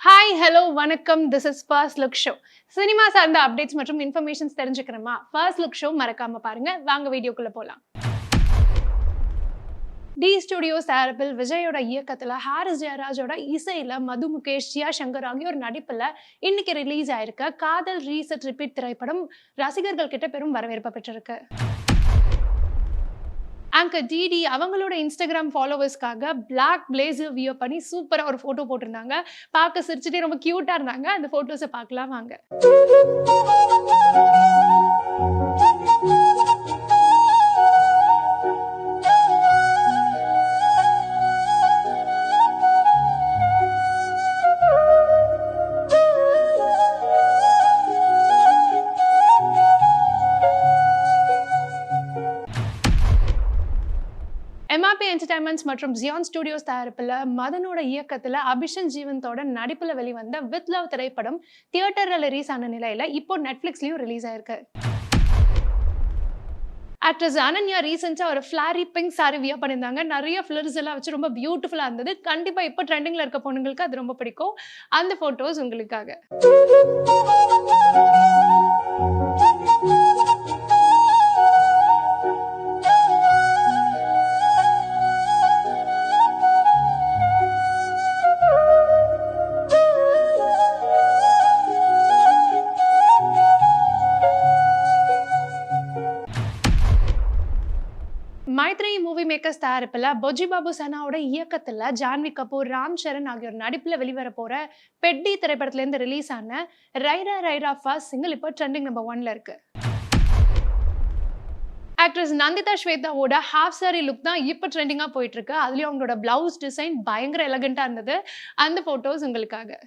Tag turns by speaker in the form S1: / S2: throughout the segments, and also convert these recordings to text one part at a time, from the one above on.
S1: Hi, hello, வணக்கம். This is first look show. Cinema சார்ந்த updates மற்றும் இன்ஃபர்மேஷன்ஸ் தெரிஞ்சுக்கணுமா? ஃபர்ஸ்ட் லுக் ஷோ மறக்காம பாருங்க. வாங்க வீடியோக்குள்ள போலாம். டி ஸ்டுடியோஸ் தயாரிப்பில் விஜயோட இயக்கத்துல ஹாரிஸ் ஜெயராஜோட இசையில மது முகேஷ், ஜியா சங்கர் ஆகியோர் நடிப்புல இன்னைக்கு ரிலீஸ் ஆயிருக்க காதல் ரீசெட் ரிப்பீட் திரைப்படம் ரசிகர்கள் கிட்ட பெரும் வரவேற்பு பெற்றிருக்கு. ஆங்கர் டிடி அவங்களோட இன்ஸ்டாகிராம் ஃபாலோவர்ஸ்க்காக பிளாக் பிளேசர் வியர் பண்ணி சூப்பரா ஒரு போட்டோ போட்டிருந்தாங்க. பார்க்க சிரிச்சுட்டே ரொம்ப கியூட்டா இருந்தாங்க. அந்த போட்டோஸை பார்க்கலாம் வாங்க. எம்ஆர்பி என்டர்டைன்மெண்ட்ஸ் மற்றும் ஜியான் ஸ்டுடியோஸ் தயாரிப்பில் மதனோட இயக்கத்துல அபிஷன் ஜீவந்தோட நடிப்புல வெளிவந்த வித் லவ் திரைப்படம் தியேட்டர்ல ரிலீஸ் ஆன நிலையில இப்போ நெட்ஃபிளிக்ஸ்லயும் ரிலீஸ் ஆயிருக்கு. ஆக்ட்ரஸ் அனன்யா ரீசெண்டா ஒரு ஃபிளாரி பிங்க் சாரி வியர் பண்ணியிருந்தாங்க. நிறைய ஃபிளர்ஸ் எல்லாம் வச்சு ரொம்ப பியூட்டிஃபுல்லா இருந்தது. கண்டிப்பா இப்போ ட்ரெண்டிங்ல இருக்க பொண்ணுங்களுக்கு அது ரொம்ப பிடிக்கும். அந்த போட்டோஸ் உங்களுக்காக. மைத்ரி மூவி மேக்கர்ஸ் தயாரிப்புல பொஜி பாபு சனாவோட இயக்கத்துல ஜான்வி கபூர், ராம் சரண் ஆகியோர் நடிப்புல வெளிவர போற பெட்டி திரைப்படத்துல இருந்து ரிலீஸ் ஆன ரைரா ரைரா ஃபாஸ்ட் சிங்கிள் இப்போ ட்ரெண்டிங் நம்பர் 1ல இருக்கு. ஆக்ட்ரஸ் நந்திதா ஸ்வேதாவோட ஹாஃப் சாரி லுக் தான் இப்போ ட்ரெண்டிங்கா போயிட்டு இருக்கு. அதுலயும் அவங்களோட பிளவுஸ் டிசைன் பயங்கர எலகண்டா இருந்தது. அந்த போட்டோஸ் உங்களுக்காக.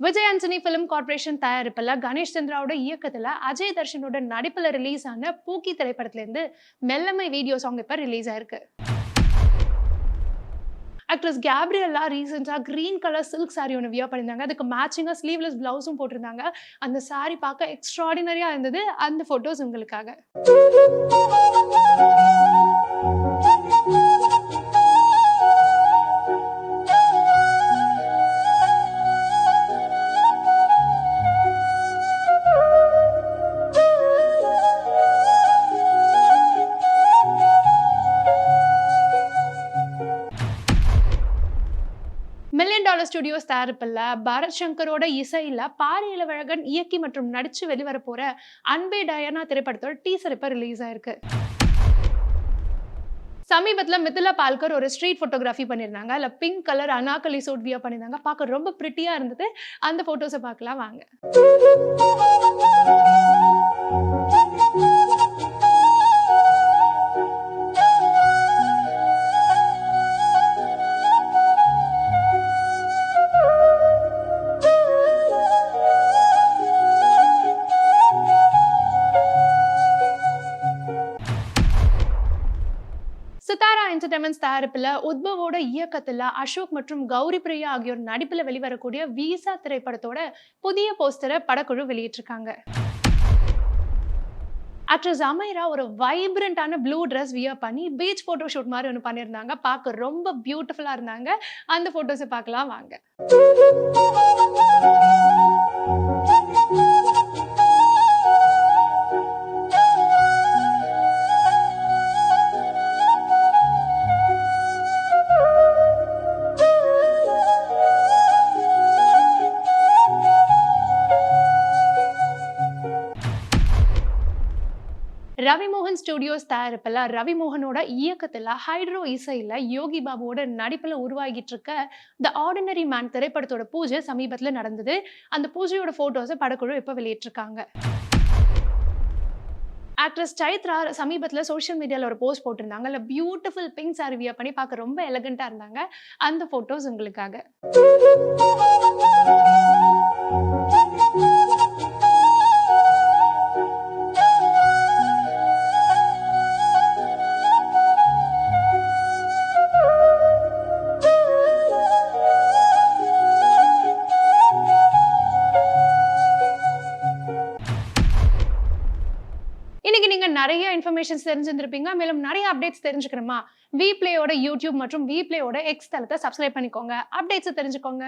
S1: விஜய் ஆண்டனி பிலிம் கார்பரேஷன் தயாரிப்புல கணேஷ் சந்திராவோட இயக்கத்துல அஜய் தர்ஷனோட நடிப்புல ரிலீஸ் ஆன பூக்கி திரைப்படத்துல இருந்து மெல்லமை வீடியோ சாங் இப்ப ரிலீஸ் ஆயிருக்கு. ஆக்ட்ரஸ் கேப்ரியலா ரீசெண்டா கிரீன் கலர் சில்க் சாரி ஒன்று வியர் பண்ணியிருந்தாங்க. அதுக்கு மேட்சிங்கா ஸ்லீவ்லெஸ் பிளவுஸும் போட்டிருந்தாங்க. அந்த சாரி பார்க்க எக்ஸ்ட்ராடினரியா இருந்தது. அந்த போட்டோஸ் உங்களுக்காக. மில்லியன் டாலர் ஸ்டுடியோஸ் தயாரிப்புல பாரத் சங்கரோட இசையில பாரி இளவழகன் இயக்கி மற்றும் நடிச்சு வெளிவர போற அன்பே டயானா திரைப்படத்தோட டீசர் இப்ப ரிலீஸ் ஆயிருக்கு. சமீபத்துல மிதுலா பால்கர் ஒரு ஸ்ட்ரீட் போட்டோகிராஃபி பண்ணியிருந்தாங்க. அதுல பிங்க் கலர் அனாகலி சூட் வியர் பண்ணியிருந்தாங்க. பார்க்க ரொம்ப பிரிட்டியா இருந்தது. அந்த போட்டோஸை பார்க்கலாம் வாங்க. சித்தாரா என்டர்டைன்மெண்ட்ஸ் தயாரிப்புல உத்பவோட இயக்கத்துல அசோக் மற்றும் கௌரி பிரியா ஆகியோர் நடிப்புல வெளிவரக்கூடிய வீசா திரைப்படத்தோட புதிய போஸ்டரை படக்குழு வெளியிட்டிருக்காங்க. ஆக்ட்ரஸ் அமைரா ஒரு வைப்ரண்டான ப்ளூ ட்ரெஸ் வியர் பண்ணி பீச் போட்டோ ஷூட் மாதிரி ஒன்று பண்ணியிருந்தாங்க. பார்க்க ரொம்ப பியூட்டிஃபுல்லா இருந்தாங்க. அந்த போட்டோஸை பார்க்கலாம் வாங்க. ரவிமோகன் ஸ்டுடியோஸ் தயாரிப்புல ரவிமோகனோட இயக்கத்துல ஹைட்ரோ இசையில யோகி பாபுவோட நடிப்புல உருவாகிட்டு இருக்க த ஆர்டினரி மேன் திரைப்படத்தோட பூஜை சமீபத்துல நடந்தது. அந்த பூஜையோட போட்டோஸை படக்குழு இப்ப வெளியிட்டிருக்காங்க. ஆக்ட்ரஸ் சைத்ரா சமீபத்துல சோஷியல் மீடியால ஒரு போஸ்ட் போட்டிருந்தாங்க. அதுல பியூட்டிஃபுல் பிங்க் சாரி வியர் பண்ணி பார்க்க ரொம்ப எலகண்டா இருந்தாங்க. அந்த போட்டோஸ் உங்களுக்காக. நெறைய இன்ஃபர்மேஷன்ஸ் தெரிஞ்சிருந்திருப்பீங்க. மேலும் நெறைய அப்டேட்ஸ் தெரிஞ்சுக்கணுமா? வி பிளேயோட யூடியூப் மற்றும் வி பிளேயோட எக்ஸ் தளத்த சப்ஸ்கிரைப் பண்ணிக்கோங்க. அப்டேட்ஸ தெரிஞ்சுக்கோங்க.